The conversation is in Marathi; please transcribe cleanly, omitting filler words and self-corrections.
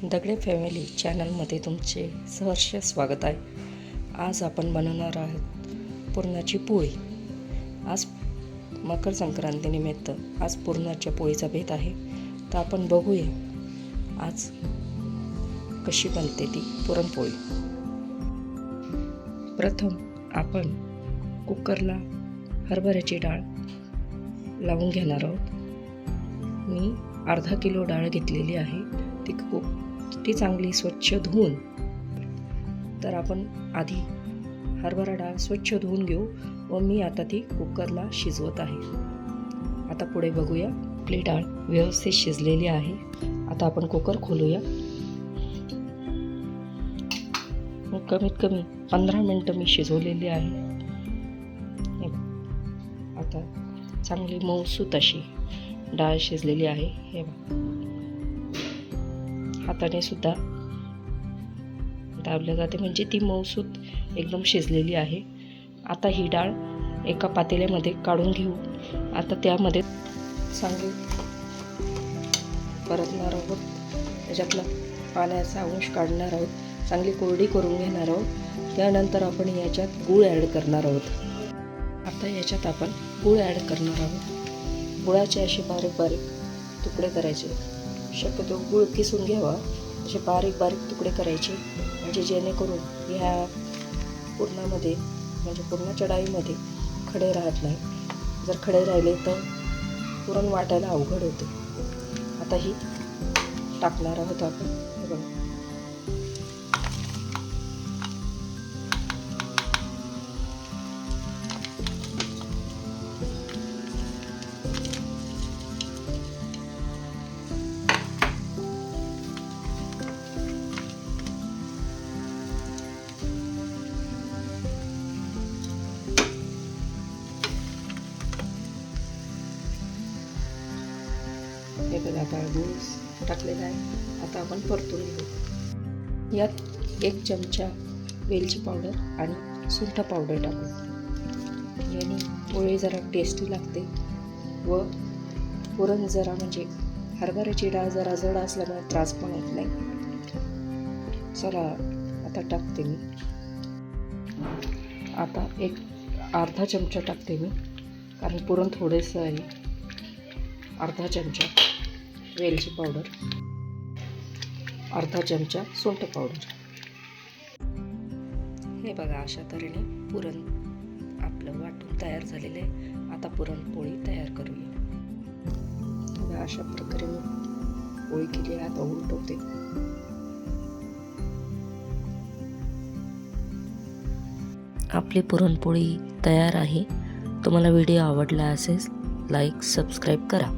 दगडे फॅमिली चॅनलमध्ये तुमचे सहर्ष स्वागत आहे। आज आपण बनवणार आहोत पुरणाची पोळी। आज मकर संक्रांतीनिमित्त आज पुरणाच्या पोळीचा बेत आहे, तर आपण बघूया आज कशी बनते ती पुरणपोळी। प्रथम आपण कुकरला हरभऱ्याची डाळ लावून घेणार आहोत। मी अर्धा किलो डाळ घेतलेली आहे। ती चांगली स्वच्छ धुवून, तर आपण आधी हरभरा डाळ स्वच्छ धुवून घेऊ व मी आता ती कुकरला शिजवत आहे। आता पुढे बघूया, आपली डाळ व्यवस्थित शिजलेली आहे। आता आपण कुकर खोलूया। कमीत कमी 15 मिनिटं मी शिजवलेली आहे। आता चांगली मऊसूत अशी डाळ शिजलेली आहे। हे हाताने सुद्धा दाबले जाते, म्हणजे ती मऊसूत एकदम शिजलेली आहे। आता ही डाळ एका पातेल्यामध्ये काढून घेऊ। आता त्यामध्ये चांगली परतणार आहोत, त्याच्यातला पाण्याचा अंश काढणार आहोत, चांगली कोरडी करून घेणार आहोत। त्यानंतर आपण याच्यात गूळ ॲड करणार आहोत। आता याच्यात आपण गूळ ॲड करणार आहोत। गुळाचे असे बारीक बारीक तुकडे करायचे, शक्यतो गूळ किसून घ्यावा। असे बारीक बारीक तुकडे करायचे, म्हणजे जेणेकरून ह्या पुरणामध्ये म्हणजे पुरणाच्या डाळीमध्ये खडे राहत नाही। जर खडे राहिले तर पुरण वाटायला अवघड होते। आता ही टाकणार आहोत आपण। हे बघा, हे बघा आता गूळ टाकलेला आहे। आता आपण परतून घेऊ। यात 1 चमचा वेलची पावडर आणि सुंठ पावडर टाकू, याने पोळी जरा टेस्टी लागते व पुरण जरा म्हणजे हरभऱ्याची डाळ जरा जड असल्यामुळे त्रास पण होत नाही। चला आता टाकते मी। आता अर्धा चमचा टाकते मी, कारण पुरण थोडेसं आहे। अर्धा चमचा वेलची पावडर, अर्धा चमचा सुंठ पावडर। हे बघा, अशा तऱ्हेने पुरण आपलं वाटून तयार झालेलं आहे। आता पुरणपोळी तयार करूया। बघा, अशा प्रकारे मी पोळी केली आहे। आता उलटवते। आपली पुरणपोळी तयार आहे। तुम्हाला व्हिडिओ आवडला असेल लाईक सबस्क्राईब करा।